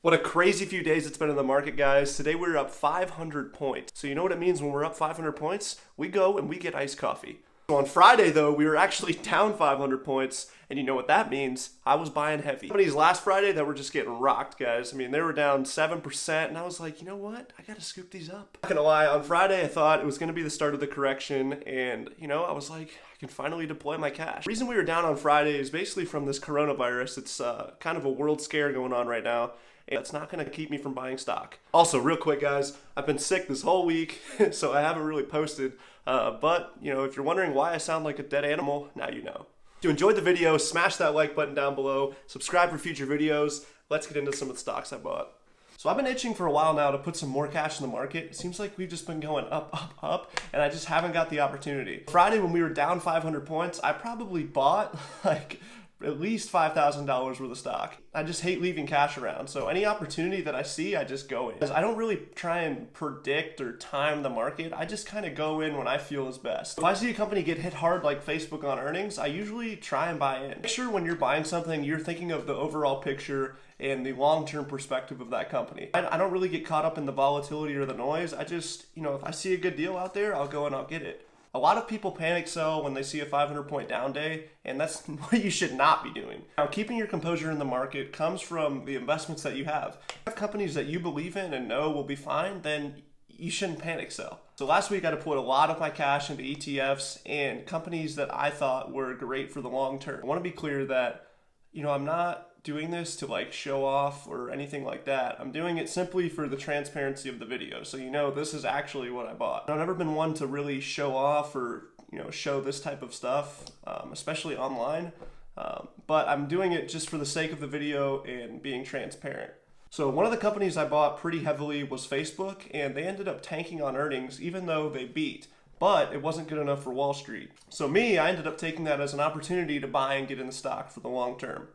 What a crazy few days it's been in the market, guys. Today we're up 500 points. So you know what it means when we're up 500 points? We go and we get iced coffee. So on Friday, though, we were actually down 500 points, and you know what that means? I was buying heavy. Companies last Friday that were just getting rocked, guys. I mean, they were down 7%, and I was like, you know what? I gotta scoop these up. Not gonna lie, on Friday I thought it was gonna be the start of the correction, and you know, I was like, I can finally deploy my cash. The reason we were down on Friday is basically from this coronavirus. It's kind of a world scare going on right now. And that's not going to keep me from buying stock. Also, real quick, guys, I've been sick this whole week, so I haven't really posted. But, you know, if you're wondering why I sound like a dead animal, now you know. If you enjoyed the video, smash that like button down below. Subscribe for future videos. Let's get into some of the stocks I bought. So I've been itching for a while now to put some more cash in the market. It seems like we've just been going up, and I just haven't got the opportunity. Friday, when we were down 500 points, I probably bought like at least $5,000 worth of stock. I just hate leaving cash around. So any opportunity that I see, I just go in. I don't really try and predict or time the market. I just kind of go in when I feel is best. If I see a company get hit hard like Facebook on earnings, I usually try and buy in. Make sure when you're buying something, you're thinking of the overall picture and the long-term perspective of that company. I don't really get caught up in the volatility or the noise. I just, you know, if I see a good deal out there, I'll go and I'll get it. A lot of people panic sell when they see a 500-point down day, and that's what you should not be doing. Now, keeping your composure in the market comes from the investments that you have. If you have companies that you believe in and know will be fine, then you shouldn't panic sell. So last week I deployed a lot of my cash into ETFs and companies that I thought were great for the long term. I want to be clear that, you know, I'm not doing this to like show off or anything like that. I'm doing it simply for the transparency of the video. So you know this is actually what I bought. I've never been one to really show off or, you know, show this type of stuff, especially online. But I'm doing it just for the sake of the video and being transparent. So one of the companies I bought pretty heavily was Facebook, and they ended up tanking on earnings even though they beat. But it wasn't good enough for Wall Street. So I ended up taking that as an opportunity to buy and get in the stock for the long term.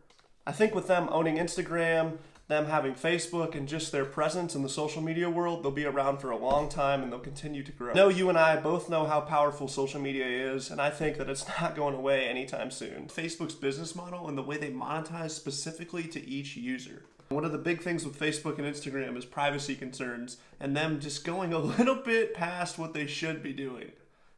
I think with them owning Instagram, them having Facebook, and just their presence in the social media world, they'll be around for a long time and they'll continue to grow. I know you and I both know how powerful social media is, and I think that it's not going away anytime soon. Facebook's business model and the way they monetize specifically to each user. One of the big things with Facebook and Instagram is privacy concerns and them just going a little bit past what they should be doing.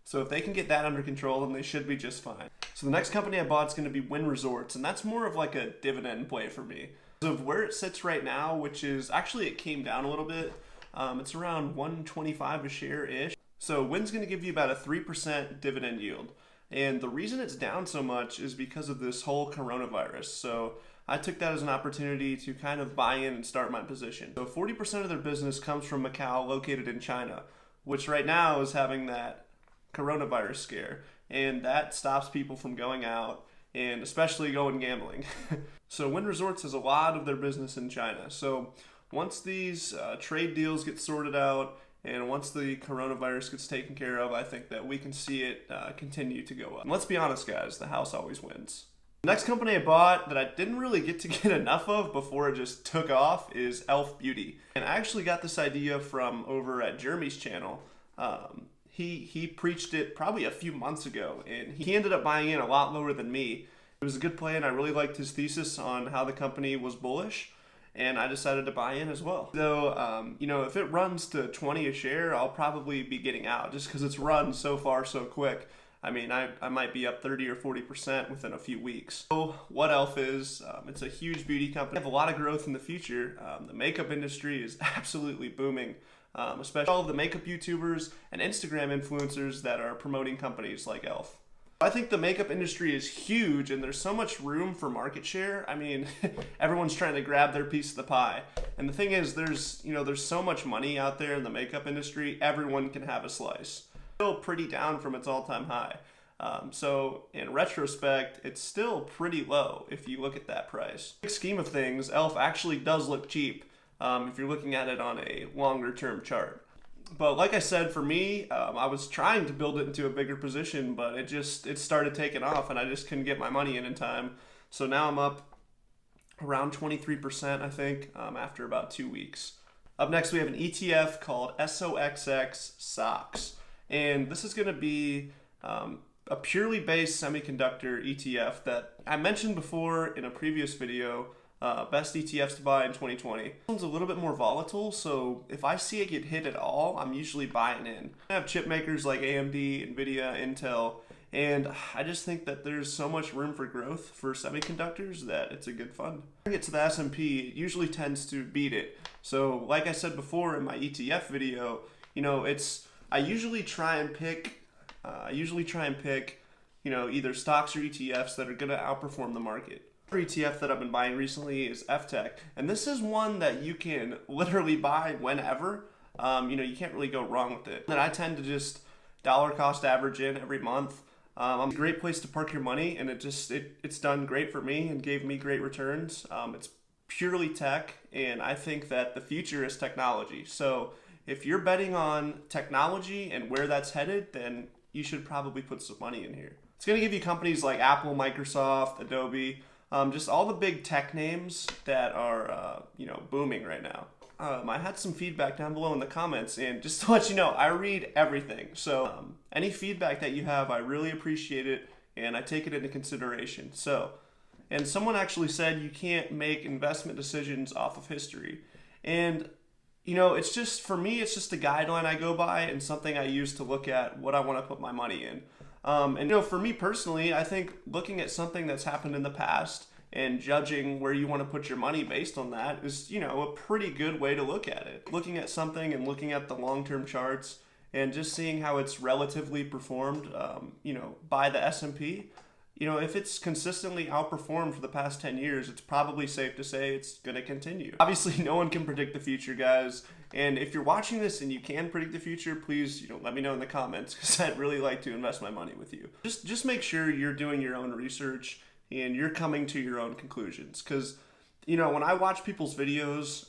So if they can get that under control, then they should be just fine. So the next company I bought is going to be Wynn Resorts, and that's more of like a dividend play for me. So of where it sits right now, which is actually it came down a little bit. It's around $125 a share-ish. So Wynn's going to give you about a 3% dividend yield. And the reason it's down so much is because of this whole coronavirus. So I took that as an opportunity to kind of buy in and start my position. So 40% of their business comes from Macau, located in China, which right now is having that coronavirus scare, and that stops people from going out and especially going gambling. So Wynn Resorts has a lot of their business in China. So once these trade deals get sorted out and once the coronavirus gets taken care of, I think that we can see it continue to go up. And let's be honest, guys, the house always wins. The next company I bought that I didn't really get to get enough of before it just took off is Elf Beauty. And I actually got this idea from over at Jeremy's channel. He preached it probably a few months ago, and he ended up buying in a lot lower than me. It was a good play, and I really liked his thesis on how the company was bullish, and I decided to buy in as well. So, you know, if it runs to 20 a share, I'll probably be getting out just because it's run so far so quick. I mean, I might be up 30 or 40% within a few weeks. So what Elf is, it's a huge beauty company. They have a lot of growth in the future. The makeup industry is absolutely booming. Especially all of the makeup YouTubers and Instagram influencers that are promoting companies like Elf. I think the makeup industry is huge and there's so much room for market share. I mean, everyone's trying to grab their piece of the pie. And the thing is, there's so much money out there in the makeup industry, everyone can have a slice. Still pretty down from its all-time high. So in retrospect, it's still pretty low if you look at that price. In the big scheme of things, Elf actually does look cheap. If you're looking at it on a longer term chart. But like I said, for me, I was trying to build it into a bigger position, but it started taking off and I just couldn't get my money in time. So now I'm up around 23%, I think, after about 2 weeks. Up next, we have an ETF called SOXX. And this is going to be a purely based semiconductor ETF that I mentioned before in a previous video. Best ETFs to buy in 2020. This one's a little bit more volatile, so if I see it get hit at all, I'm usually buying in. I have chip makers like AMD, Nvidia, Intel, and I just think that there's so much room for growth for semiconductors that it's a good fund. When I get to the S&P, it usually tends to beat it. So like I said before in my ETF video, you know, I usually try and pick, you know, either stocks or ETFs that are going to outperform the market. Another ETF that I've been buying recently is FTech, and this is one that you can literally buy whenever. You know, you can't really go wrong with it. And I tend to just dollar cost average in every month. It's a great place to park your money, and it's done great for me and gave me great returns. It's purely tech, and I think that the future is technology. So if you're betting on technology and where that's headed, then you should probably put some money in here. It's going to give you companies like Apple, Microsoft, Adobe, just all the big tech names that are you know, booming right now. I had some feedback down below in the comments, and just to let you know, I read everything. So any feedback that you have, I really appreciate it, and I take it into consideration. So, and someone actually said you can't make investment decisions off of history. And, you know, it's just, for me, it's just a guideline I go by and something I use to look at what I want to put my money in. And, you know, for me personally, I think looking at something that's happened in the past and judging where you want to put your money based on that is, you know, a pretty good way to look at it. Looking at something and looking at the long-term charts and just seeing how it's relatively performed, you know, by the S&P. You know, if it's consistently outperformed for the past 10 years, it's probably safe to say it's going to continue. Obviously, no one can predict the future, guys. And if you're watching this and you can predict the future, please, you know, let me know in the comments, because I'd really like to invest my money with you. Just make sure you're doing your own research and you're coming to your own conclusions. Because, you know, when I watch people's videos,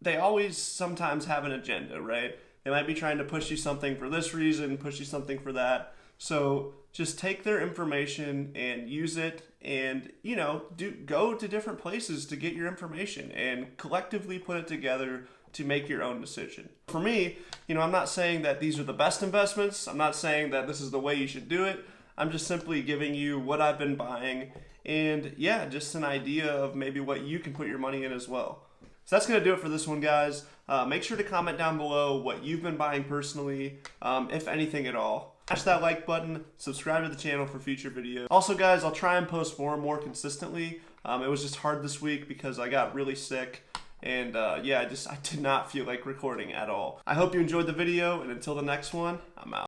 they always sometimes have an agenda, right? They might be trying to push you something for this reason, push you something for that. So just take their information and use it, and, you know, go to different places to get your information and collectively put it together to make your own decision. For me, you know, I'm not saying that these are the best investments. I'm not saying that this is the way you should do it. I'm just simply giving you what I've been buying, and yeah, just an idea of maybe what you can put your money in as well. So that's going to do it for this one, guys. Make sure to comment down below what you've been buying personally, if anything at all. Smash that like button, subscribe to the channel for future videos. Also, guys, I'll try and post more and more consistently. It was just hard this week because I got really sick, and yeah, I did not feel like recording at all. I hope you enjoyed the video, and until the next one, I'm out.